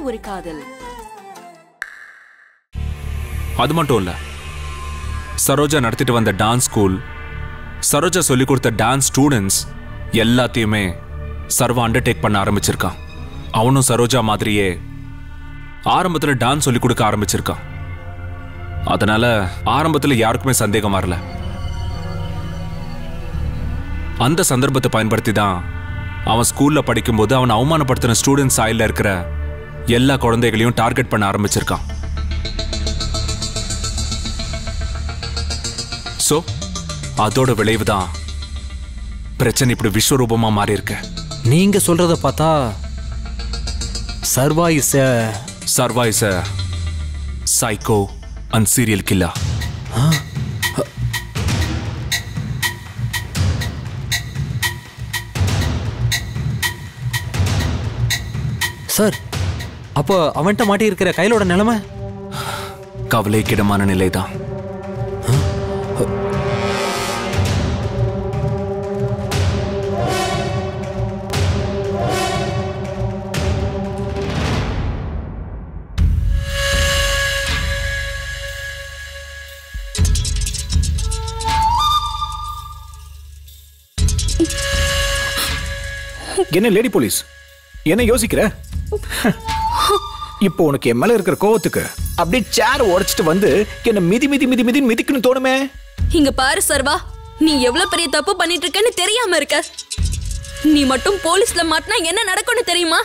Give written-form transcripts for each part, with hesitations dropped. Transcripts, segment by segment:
ஒரு காதல். அது மட்டும் இல்ல, சரோஜா நடத்திட்டு வந்த டான்ஸ் ஸ்கூல், சரோஜா சொல்லிக் கொடுத்த டான்ஸ் ஸ்டூடெண்ட்ஸ் எல்லாத்தையுமே சர்வா அண்டர்டேக் பண்ண ஆரம்பிச்சிருக்கான். அவனும் சரோஜா மாதிரியே ஆரம்பத்துல டான்ஸ் சொல்லிக் கொடுக்க ஆரம்பிச்சிருக்கான். அதனால ஆரம்பத்துல யாருக்குமே சந்தேகம் வரல. அந்த சந்தர்ப்பத்தை பயன்படுத்தி தான் அவன் ஸ்கூல்ல படிக்கும்போது அவன் அவமானப்படுத்தின ஸ்டூடெண்ட் சாயில இருக்கிற எல்லா குழந்தைகளையும் டார்கெட் பண்ண ஆரம்பிச்சிருக்கான். சோ அதோட விளைவுதான் பிரச்சனை இப்படி விஸ்வரூபமா மாறி இருக்கு. நீங்க சொல்றத பார்த்தா Sarva is a psycho and serial killer. Sir, அப்போ அவன்கிட்ட மாட்டி இருக்கிற கையிலோட நிலைமை கவலைக்கிடமான நிலைதான். என்ன லேடி போலீஸ், என்ன யோசிக்கிற? இப்போ உனக்கு என் மேல இருக்கிற கோவத்துக்கு அப்படியே சேர் உடைச்சிட்டு வந்து என்ன மிதி மிதி மிதி மிதி மிதிக்கணும் தோணுமே. இங்க பாரு சர்வா, நீ எவ்வளவு பெரிய தப்பு பண்ணிட்டு இருக்கன்னு தெரியாம இருக்க. நீ மட்டும் போலீஸ்ல மாட்டினா என்ன நடக்கும்னு தெரியுமா?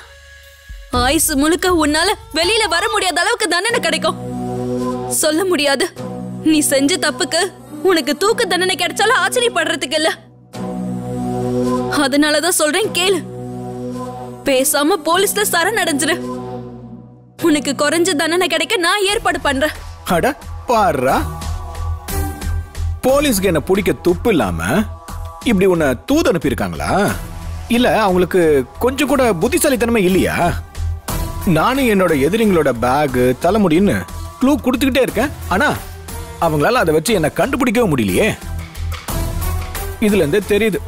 ஆயுசு முழுக்க உன்னால வெளியில வர முடியாத அளவுக்கு தண்டனை கிடைக்கும். சொல்ல முடியாது. நீ செஞ்ச தப்புக்கு உனக்கு தூக்கு தண்டனை கிடைச்சாலும் ஆச்சரியப்படுறதுக்கு இல்ல. அதனாலதான் சொல்றேன், கேளு. பேசாம போலீஸ்ல சரணடைஞ்சிரு. உனக்கு குறைஞ்ச தண்டனை கிடைக்க நான் ஏற்பாடு பண்றேன். அட பாருடா, போலீஸ்க்கு என்ன பிடிக்க துப்பு இல்லாம இப்படி உன்னை தூது அனுப்பி இருக்காங்களா? இல்ல அவங்களுக்கு கொஞ்சம் கூட புத்திசாலித்தனமே இல்லையா? நானும் என்னோட எதிரிங்களோட பேக் தலைமுடின்னு க்ளூ கொடுத்துக்கிட்டே இருக்கேன். ஆனா அவங்களால அதை வச்சு என்ன கண்டுபிடிக்கவே முடியலையே. இதுல இருந்தே தெரியுது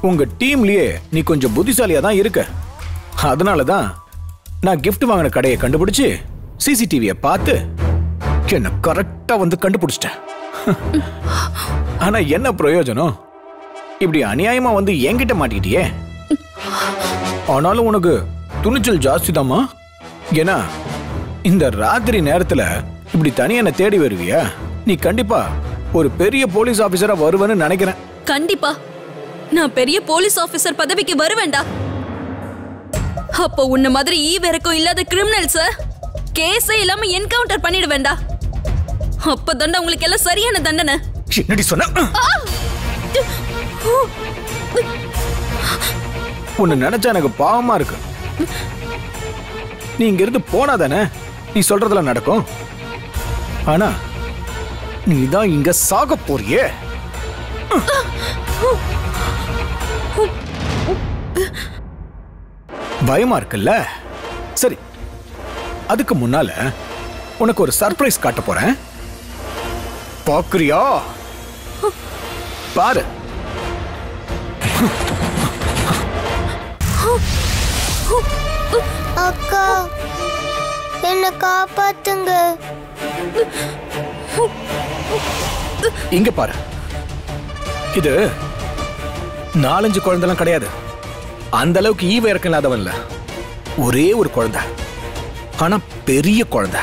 உங்க டீம்லயே நீ கொஞ்சம் புத்திசாலியா தான் இருக்க. அதனாலதான் நான் கிஃப்ட் வாங்கின கடையை கண்டுபிடிச்சு சிசிடிவியை பார்த்து என்ன கரெக்டா வந்து கண்டுபிடிச்சிட்டேன். ஆனா என்ன பிரயோஜனம்? இப்படி அநியாயமா வந்து என்கிட்ட மாட்டிக்கிட்டியே. ஆனாலும் உனக்கு துணிச்சல் ஜாஸ்தி தாமா. ஏன்னா இந்த ராத்திரி நேரத்துல இப்படி தனியா என்ன தேடி வருவியா? நீ கண்டிப்பா ஒரு பெரிய போலீஸ் ஆபீசரா வருவேன்னு நினைக்கிறேன். கண்டிப்பா நான் பெரிய போலீஸ் ஆபீசர் பதவிக்கு வருவேண்டா. அப்போ உன்ன மாதிரி ஈவெரக்கும் இல்லாத கிரிமினல்ஸ் கேஸே இல்லாம என்கவுண்டர் பண்ணிடுவேண்டா. அப்பதான் உங்களுக்கு எல்லாம் சரியான தண்டனை. என்னடி சொன்ன? உன்னை நினைச்சா எனக்கு பாவமா இருக்கு. நீ இங்க இருந்து போனாதானே நீ சொல்றதெல்லாம் நடக்கும். ஆனா நீதான் இங்க சாக போறியே. பயமா இருக்குல்ல? சரி, அதுக்கு முன்னால உனக்கு ஒரு சர்ப்ரைஸ் காட்ட போறேன். பாக்குறியா? பாரு. அக்கா, என்ன காப்பாத்துங்க. இங்க பாரு. இது 4-5 குழந்தைலாம் கிடையாது. அந்த அளவுக்கு ஈவ இறக்கம் இல்லாதவன் இல்ல. ஒரே ஒரு குழந்தை, ஆனா பெரிய குழந்தை.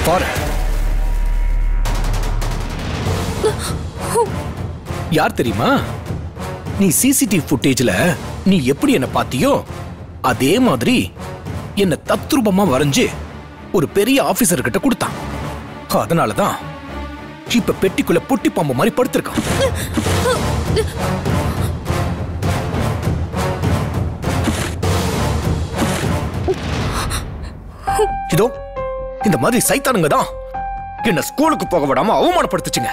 பாரு. யார் தெரியுமா? நீ சிசிடிவி ஃபுட்டேஜ்ல நீ எப்படி என்ன பாத்தியோ அதே மாதிரி என்ன தத்ரூபமா வரைஞ்சு ஒரு பெரிய ஆபீசர் கிட்ட கொடுத்தான். அதனாலதான் இப்ப பெட்டிக்குள்ள பொட்டி பாம்பு மாதிரி படுத்திருக்கான். இதோ இந்த மாதிரி சைத்தானுங்க தான் என்ன ஸ்கூலுக்கு போக விடாம அவமானப்படுத்துச்சுங்க.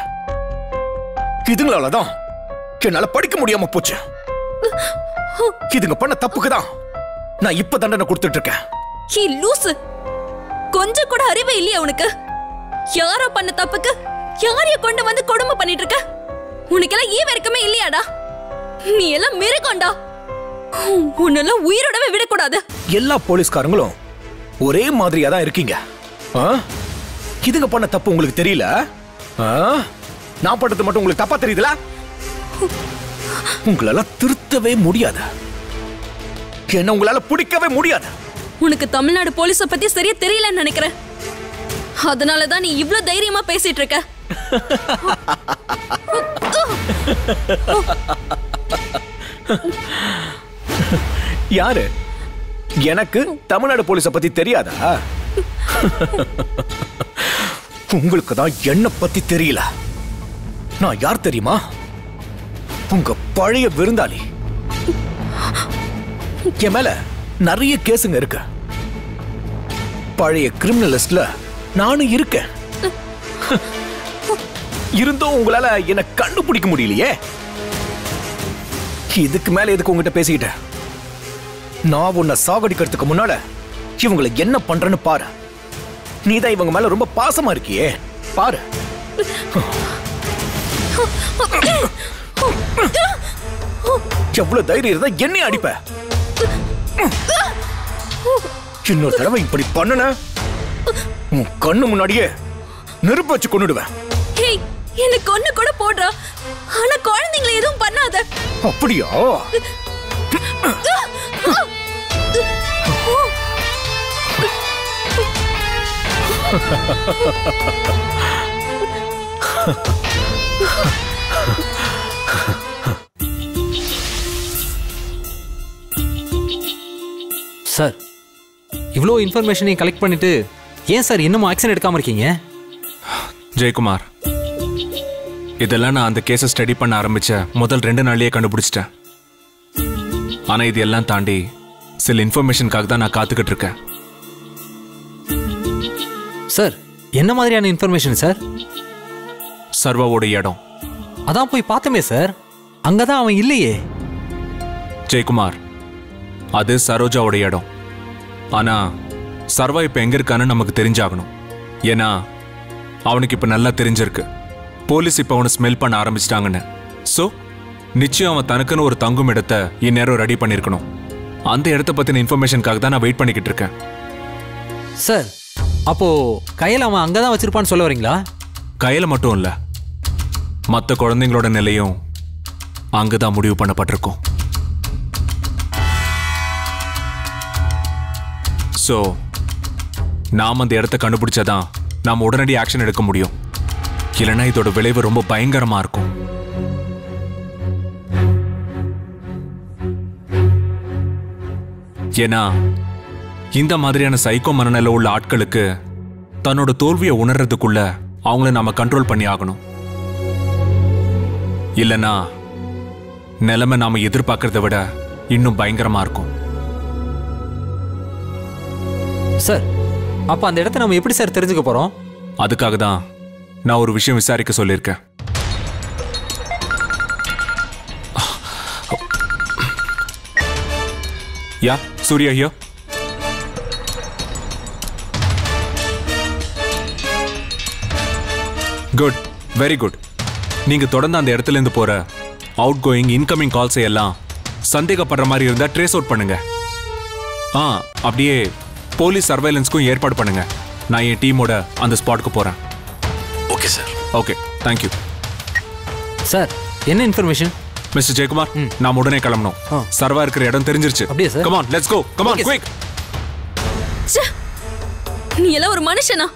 இதுங்களாலதான் என்னால படிக்க முடியாம போச்சு. இதுங்க பண்ண தப்புக்கு தான் நான் இப்ப தண்டனை கொடுத்துட்டு இருக்கேன். கொஞ்சம் கூட அறிவே இல்லையா உனக்கு? யாரோ பண்ண தப்புக்கு யாரைய கொண்டு வந்து கொடுமை பண்ணிட்டு இருக்க? உனக்கெல்லாம் ஈவ இருக்கமே இல்லையாடா? நீ எல்லாம் மிருகம்டா. உன்னெல்லாம் உயிரோடவே விடக்கூடாது. எல்லா போலீஸ்காரங்களும் ஒரே மாதிரியா தான் இருக்கீங்க. இதுங்க பண்ண தப்பு உங்களுக்கு தெரியல? நான் பண்றது மட்டும் உங்களுக்கு தப்பா தெரியுதுல? உங்களால திருத்தவே முடியாது. என்ன உங்களால பிடிக்கவே முடியாது. உனக்கு தமிழ்நாடு போலீஸ பத்தி சரியா தெரியலன்னு நினைக்கிறேன். அதனாலதான் நீ இவ்ளோ தைரியமா பேசிட்டு இருக்க. யாரு? எனக்கு தமிழ்நாடு போலீஸ பத்தி தெரியாதா? உங்களுக்கு தான் என்ன பத்தி தெரியல. நான் யார் தெரியுமா? உங்க பழைய விருந்தாளி. என் மேல நிறைய கேஸுங்க இருக்கு. பழைய கிரிமினல் லிஸ்ட்ல நானும் இருக்கேன். இருந்தும் உங்களால என்ன கண்டுபிடிக்க முடியலையே. இதுக்கு மேல எதுக்கு உங்ககிட்ட பேசிக்கிட்ட? நான் உன்னை சாகடிக்கிறதுக்கு முன்னால இவங்களை என்ன பண்றேன்னு பாரு. நீதான் இவங்க மேல ரொம்ப பாசமா இருக்கியே, பாரு. எவ்வளவு தைரியம் இருந்தா என்னைய அடிப்ப. இன்னொரு தடவை இப்படி பண்ணுன உன் கண்ணு முன்னாடியே நெருப்பு வச்சு கொன்னுடுவேன். எனக்கு ஒண்ணு கூட போடுறா, ஆனா குழந்தைங்களை எதுவும் பண்ணாத. அப்படியா? சார், இவ்வளோ இன்ஃபர்மேஷனையும் கலெக்ட் பண்ணிட்டு ஏன் சார் இன்னமும் ஆக்ஷன் எடுக்காம இருக்கீங்க? ஜெயக்குமார், இதெல்லாம் நான் அந்த கேஸை ஸ்டடி பண்ண ஆரம்பிச்ச முதல் 2 நாள்லயே கண்டுபிடிச்சிட்டேன். ஆனா இது எல்லாம் தாண்டி சில இன்ஃபர்மேஷனுக்காக தான் நான் காத்துக்கிட்டு இருக்கேன். சார், என்ன மாதிரியான இன்ஃபர்மேஷன் சார்? சர்வாவோட இடம். அதான் போய் பார்த்தமே சார், அங்கதான் அவன் இல்லையே. ஜெயக்குமார், அது சரோஜாவோட இடம். ஆனா சர்வா இப்ப எங்க இருக்கான்னு நமக்கு தெரிஞ்சாகணும். ஏன்னா அவனுக்கு இப்ப நல்லா தெரிஞ்சிருக்கு, போலீஸ் இப்ப அவனை ஸ்மெல் பண்ண ஆரம்பிச்சிட்டாங்கன்னு. சோ நிச்சயம் அவன் தனக்குன்னு ஒரு தங்கும் இடத்தை இந்நேரம் ரெடி பண்ணிருக்கணும். அந்த இடத்த பத்தின இன்ஃபர்மேஷனுக்காக தான் நான் வெயிட் பண்ணிக்கிட்டு இருக்கேன். சார், அப்போ கையில் அவன் அங்கதான் வச்சிருப்பான்னு சொல்ல வரீங்களா? கையில மட்டும் இல்ல, மற்ற குழந்தைங்களோட நிலையும் அங்கதான் முடிவு பண்ணப்பட்டிருக்கும். சோ நாம் அந்த இடத்த கண்டுபிடிச்சாதான் நாம் உடனடி ஆக்ஷன் எடுக்க முடியும். இல்லைன்னா இதோட விளைவு ரொம்ப பயங்கரமா இருக்கும். ஏன்னா இந்த மாதிரியான சைக்கோ மனநிலை உள்ள ஆட்களுக்கு தன்னோட தோல்வியை உணர்றதுக்குள்ள அவங்கள நாம கண்ட்ரோல் பண்ணி ஆகணும். இல்லைன்னா நிலைமை நாம எதிர்பார்க்கறத விட இன்னும் பயங்கரமா இருக்கும். சார், அப்ப அந்த இடத்த நம்ம எப்படி சார் தெரிஞ்சுக்க போறோம்? அதுக்காக தான் நான் ஒரு விஷயம் விசாரிக்க சொல்லியிருக்கேன். Yeah, Surya here. Good, very good. நீங்க தொடர்ந்து அந்த இடத்துல இருந்து போற அவுட் கோயிங் இன்கமிங் கால்ஸை எல்லாம் சந்தேகப்படுற மாதிரி இருந்தா ட்ரேஸ் அவுட் பண்ணுங்க. அப்படியே போலீஸ் சர்வைலன்ஸ்க்கும் ஏற்பாடு பண்ணுங்க. நான் என் டீமோட அந்த ஸ்பாட்க்கு போறேன். Okay sir. Okay, thank you. Sir, என்ன இன்ஃபர்மேஷன்? மிஸ்டர் ஜெயக்குமார், நாம் உடனே கிளம்பணும். சர்வா இருக்கிற இடம் தெரிஞ்சிருச்சு. அப்படியே sir. Come on, let's go. Come on, quick. நீ எல்லாம் ஒரு மனுஷனா?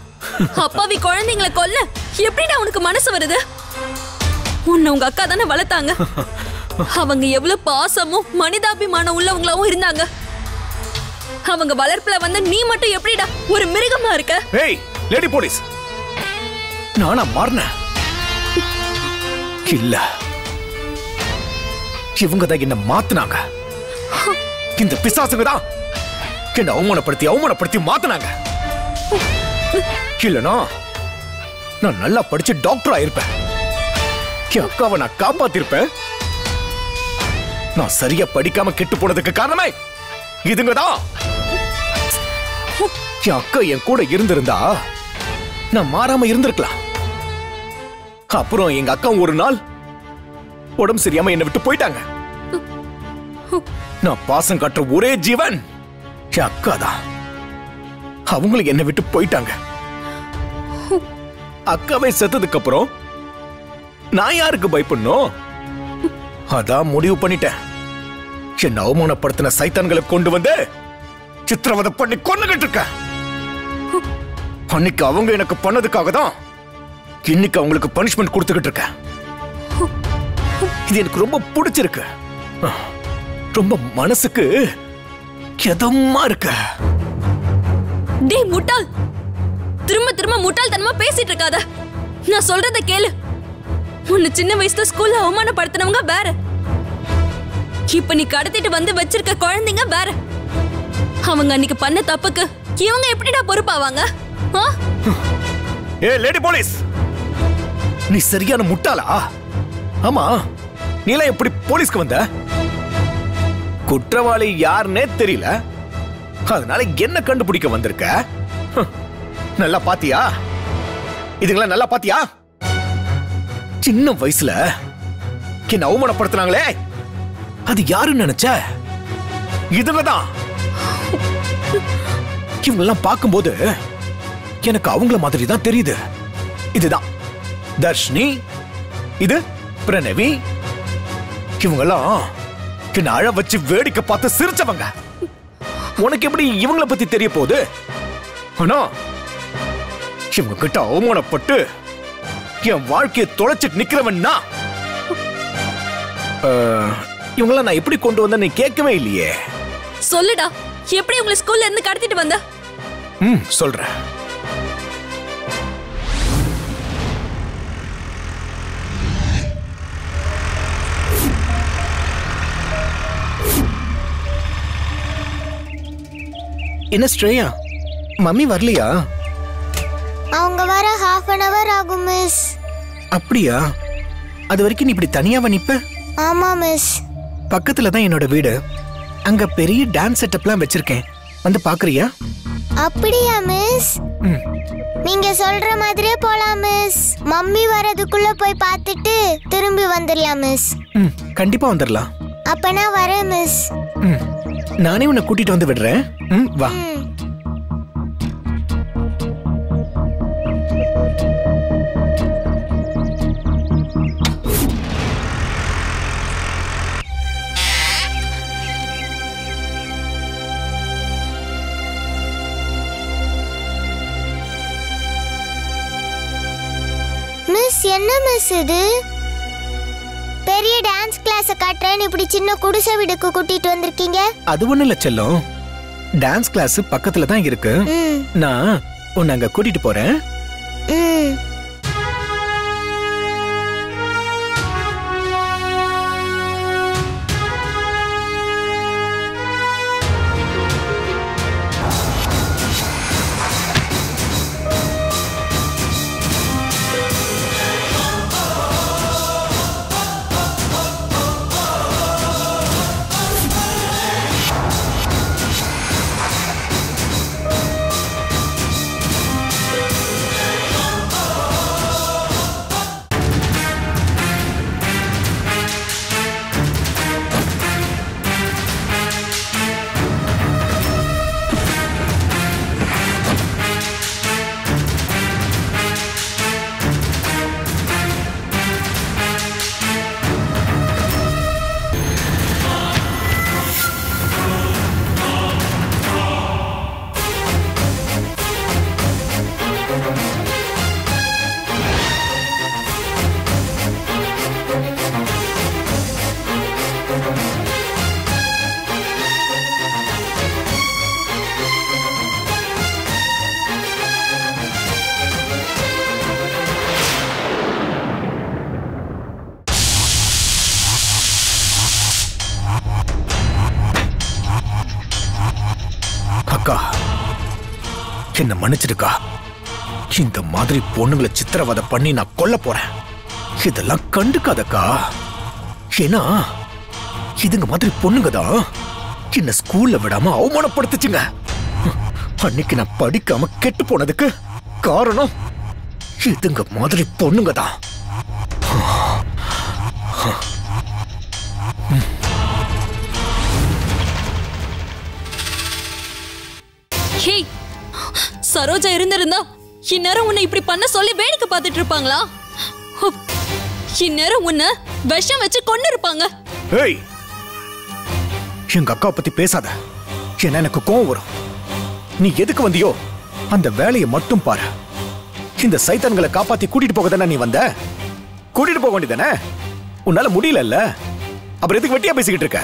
அப்பாவி குழந்தைங்களை கொல்ல எப்படிடா உனக்கு மனசு வருது? உன்னை உங்க அக்கா தானே வளர்த்தாங்க. அவங்க எவ்வளவு பாசமும் மனிதாபிமானம் உள்ளவங்களாவும் இருந்தாங்க. அவங்க வளர்ப்புல வந்து நீ மட்டும் எப்படிடா ஒரு மிருகமா இருக்க? ஏய் லேடி போலீஸ், நானா மாறின? இல்ல, இவங்க தான் என்ன மாத்துனாங்க. இந்த பிசாசுங்க தான் என்ன அவமானப்படுத்தி மாத்துனாங்க. இல்லனா நான் நல்லா படிச்சு டாக்டர் ஆயிருப்பேன். என் அக்காவை நான் காப்பாத்திருப்பேன். நான் சரியா படிக்காம கெட்டு போனதுக்கு காரணமே இதுங்க தான். என் அக்கா என் கூட இருந்திருந்தா நான் மாறாம இருந்திருக்கலாம். அப்புறம் எங்க அக்கா ஒரு நாள் உடம்பு சரியாம என்னை விட்டு போயிட்டாங்க. நான் பாசம் காட்டுற ஒரே ஜீவன் என் அக்கா தான். அவங்களும் என்னை விட்டு போயிட்டாங்க. அக்காவை செத்ததுக்கு அப்புறம் நான் யாருக்கு பயப்படணும்? அதான் முடிவு பண்ணிட்டேன். என்ன அவமானப்படுத்தின சைத்தான்களை கொண்டு வந்து சித்திரவதை பண்ணி கொன்னுகிட்டு இருக்க. அன்னைக்கு அவங்க எனக்கு பண்ணதுக்காக தான் இன்னைக்கு அவங்களுக்கு பனிஷ்மெண்ட் கொடுத்துக்கிட்டு இருக்கேன். இது எனக்கு ரொம்ப பிடிச்சிருக்கு. ரொம்ப மனசுக்கு எதமா இருக்கு. டேய் முட்டாள், திரும்ப திரும்ப முட்டாள்தனமா பேசிட்டு இருக்காத. நான் சொல்றத கேளு. உன்னை சின்ன வயசுல ஸ்கூல்ல அவமானப்படுத்தினவங்க வேற, இப்ப நீ கடத்திட்டு வந்து வச்சிருக்க குழந்தைங்க வேற. அவங்க அன்னைக்கு பண்ண தப்புக்கு இவங்க எப்படிடா பொறுப்பாவாங்க? ஏ லேடி போலீஸ், நீ சரியான முட்டாளா? ஆமா, நீலாம் எப்படி போலீஸ்க்கு வந்த? குற்றவாளி யாருன்னே தெரியல, அதனால என்ன கண்டுபிடிக்க வந்திருக்க? நல்லா பாத்தியா? இதுங்களா நல்லா பாத்தியா? சின்ன வயசுல என்ன அவமானப்படுத்தினாங்களே, அது யாருன்னு நினைச்ச? இதுங்கதான். இவங்கெல்லாம் பார்க்கும்போது எனக்கு அவங்கள மாதிரி தான் தெரியுது. இதுதான் தர்ஷினி, இது பிரணவி. இவங்கெல்லாம் என்ன அழ வச்சு வேடிக்கை பார்த்து சிரிச்சவங்க. உனக்கு எப்படி இவங்கள பத்தி தெரிய போகுது? ஆனா இவங்க கிட்ட அவமானப்பட்டு என் வாழ்க்கையை தொலைச்சிட்டு நிக்கிறவன்னா இவங்கள நான் எப்படி கொண்டு வந்தேன்னு கேட்கவே இல்லையே. சொல்லுடா, எப்படி உங்களை ஸ்கூல்ல இருந்து கடத்திட்டு வந்த? சொல்றேன். என்ன ஸ்ரேயா, மம்மி வரலையா? அவங்க வர half an hour ஆகும் மிஸ். அப்படியா? அது வரைக்கும் நீ இப்படி தனியாவா நிப்ப? ஆமா மிஸ். பக்கத்துல தான் என்னோட வீடு. அங்க பெரிய டான்ஸ் செட்டப்லாம் வச்சிருக்கேன், வந்து பாக்குறியா? அப்படியா மிஸ்? நீங்க சொல்ற மாதிரியே போலாம் மிஸ். மம்மி வரதுக்குள்ள போய் பார்த்துட்டு திரும்பி வந்துடலாம் மிஸ். கண்டிப்பா வந்துடலாம். அப்ப நான் வரேன் மிஸ். நானே உன்னை கூட்டிட்டு வந்து விடுறேன். வா. மிஸ், என்ன மிஸ் இது? பெரிய டான்ஸ் கிளாஸ் காட்டுறேன், இப்படி சின்ன குடிசை வீடுக்கு கூட்டிட்டு வந்திருக்கீங்க. அது ஒண்ணு இல்ல செல்லம், டான்ஸ் கிளாஸ் பக்கத்துல தான் இருக்கு. நான் உன்னை அங்க கூட்டிட்டு போறேன். அக்கா, என்ன மன்னிச்சிடுக்கா. இந்த மாதிரி பொண்ணுங்களை சித்திரவதை பண்ணி நான் கொல்ல போறேன். இதெல்லாம் கண்டுக்காதக்கா. ஏன்னா இதுங்க மாதிரி பொண்ணுங்க தான் என்ன ஸ்கூல்ல விடாம அவமானப்படுத்துச்சுங்க. அன்னைக்கு நான் படிக்காம கெட்டு போனதுக்கு காரணம் இதுங்க மாதிரி பொண்ணுங்க தான். சரோஜா இருந்திருந்தா இந்நேரம் உன்னை இப்படி பண்ண சொல்லி வேடிக்கை பார்த்துட்டு இருப்பாங்களா? இந்நேரம் உன்னை விஷம் வச்சு கொண்டு இருப்பாங்க. ஏய், எங்க அக்கா பத்தி பேசாத. என்ன எனக்கு கோவம் வரும். நீ எதுக்கு வந்தியோ அந்த வேலையை மட்டும் பாரு. இந்த சைத்தான்களை காப்பாத்தி கூட்டிட்டு போக தானே நீ வந்த. கூட்டிட்டு போக வேண்டியதானே. உன்னால முடியல. அப்புறம் எதுக்கு வெட்டியா பேசிக்கிட்டு இருக்க?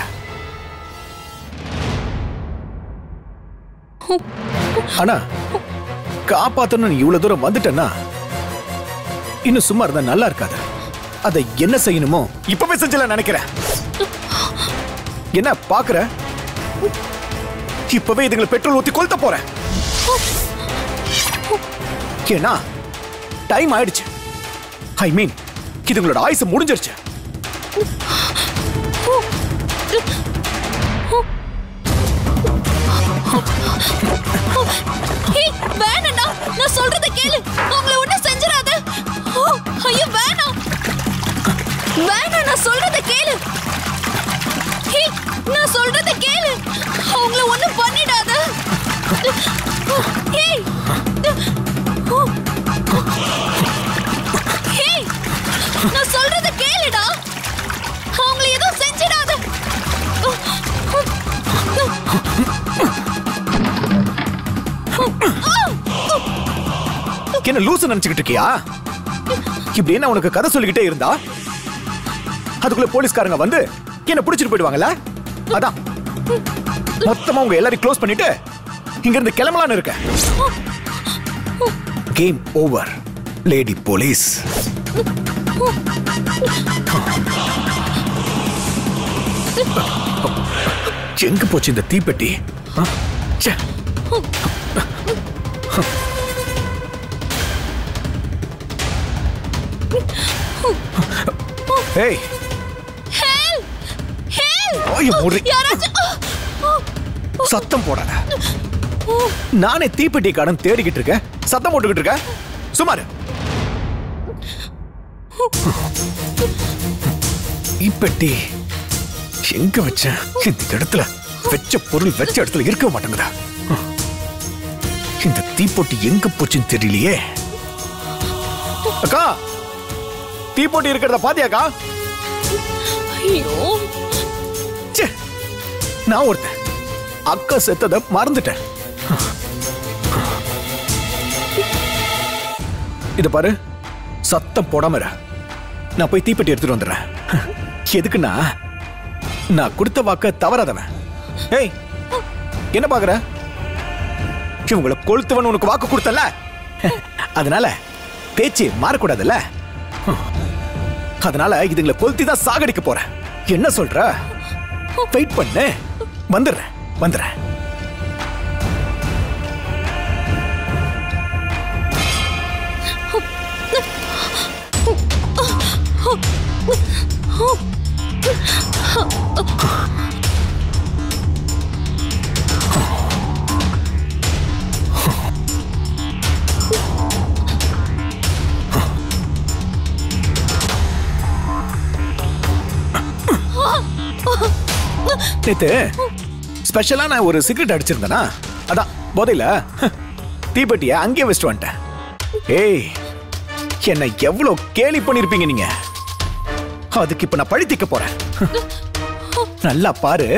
ஆனா காப்பாத்தணும் நீ இவ்வளவு தூரம் வந்துட்டேன்னா இன்னும் சும்மா இருந்தா நல்லா இருக்காது. அதை என்ன செய்யணுமோ இப்பவே செஞ்சல நினைக்கிறேன். என்ன பாக்குற? இப்பவே இதுங்களை பெட்ரோல் ஊத்தி கொளுத்த போறேன். ஏன்னா டைம் ஆயிடுச்சு. ஐ மீன் இதுங்களோட ஆயுசு முடிஞ்சிருச்சு. வேணா, நான் சொல்றத கேளு. அவங்கள ஒண்ணும் செஞ்சிராத. ஐயோ வேணாம், வேணாம், நான் சொல்றத கேளு. நான் சொல்றத கேளு. அவங்கள ஒண்ணும் பண்ணிடாத. நான் சொல்றத கேளுடா. அவங்கள எதுவும் செஞ்சிடாத. என்ன லூசு நினைச்சுக்கிட்டு இருக்கியா? இப்படி என்ன உனக்கு கதை சொல்லிக்கிட்டே இருந்தா அதுக்குள்ள போலீஸ்காரங்க வந்து என்ன பிடிச்சிட்டு போயிடுவாங்கல்ல. அதான் மொத்தமா உங்க எல்லாரையும் க்ளோஸ் பண்ணிட்டு இங்க இருந்து கிளம்பலான்னு இருக்க. Game over lady police. எங்க போச்சு இந்த தீப்பெட்டி? ஏய், சத்தம் போடாத. நானே தீப்பெட்டி காரணம் தேடிக்கிட்டு இருக்கேன். சத்தம் போட்டுக்கிட்டு இருக்க. சுமாரு தீப்பெட்டி எங்க வச்சேன்? இந்த இடத்துல வச்ச பொருள் வச்ச இடத்துல இருக்க மாட்டேங்குதா? இந்த தீப்பொட்டி எங்க போச்சுன்னு தெரியலையே. அக்கா, தீப்பொட்டி இருக்கிறத பாத்தியாக்கா? ஐயோ, நான் ஒருத்தன் அக்கா செத்தத மறந்துட்டேன். இத பாரு, சத்தம் போடாம இரு. நான் போய் தீப்பெட்டி எடுத்துட்டு வந்துடுறேன். எதுக்குன்னா நான் கொடுத்த வாக்க தவறாதவன். ஏய், என்ன பாக்குற? இவங்களை கொளுத்துவன் உனக்கு வாக்கு கொடுத்தல, அதனால பேச்சு மாறக்கூடாதுல்ல. அதனால இதுங்களை கொளுத்தி தான் சாகடிக்க போறேன். என்ன சொல்ற? வெயிட் பண்ணு, வந்துடுறேன் வந்துடுறேன். நேத்து ஸ்பெஷலா நான் ஒரு சிகரெட் அடிச்சிருந்தேனா, அதான் போதையில தீப்பெட்டிய அங்கேயே வச்சுட்டு வந்துட்டேன். ஏய், என்ன எவ்வளவு கேலி பண்ணிருப்பீங்க நீங்க. அதுக்கு இப்ப நான் பழி தீர்க்க போறேன். நல்லா பாரு,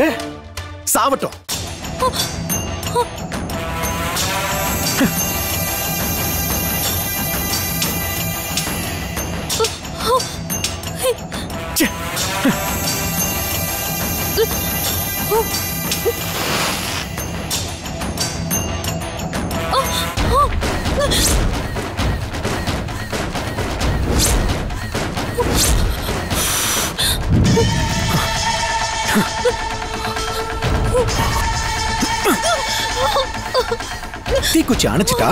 சாவட்டும். தீக்குச்சி அணைச்சிட்டா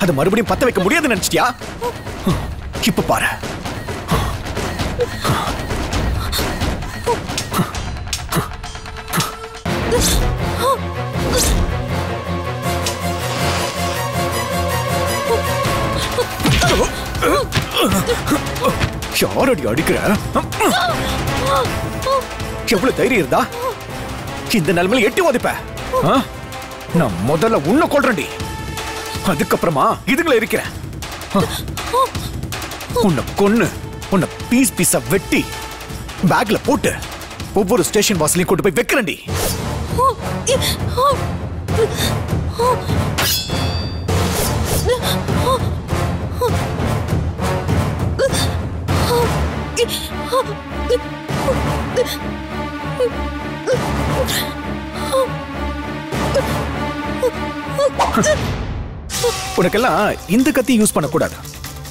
அதை மறுபடியும் பத்த வைக்க முடியாதுன்னு நினைச்சிட்டியா? இப்ப பாரு. யாரடி அடிக்கிற? எவ்வளவு தைரியம் இருந்தா இந்த நிலைமையில எட்டி உதைப்ப? நான் முதல்ல உன்னை கொல்றேன்டி. அதுக்கப்புறமா இதுங்களை இருக்கிறேன். உன்னை கொன்னு உன்னை பீஸ் பீஸா வெட்டி பேக்ல போட்டு ஒவ்வொரு ஸ்டேஷன் வாசலையும் கொண்டு போய் வைக்கிறேன்டி. உனக்கெல்லாம் இந்த கத்தி யூஸ் பண்ணக்கூடாது.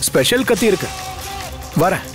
ஸ்பெஷல் கத்தி இருக்கு. வரேன்.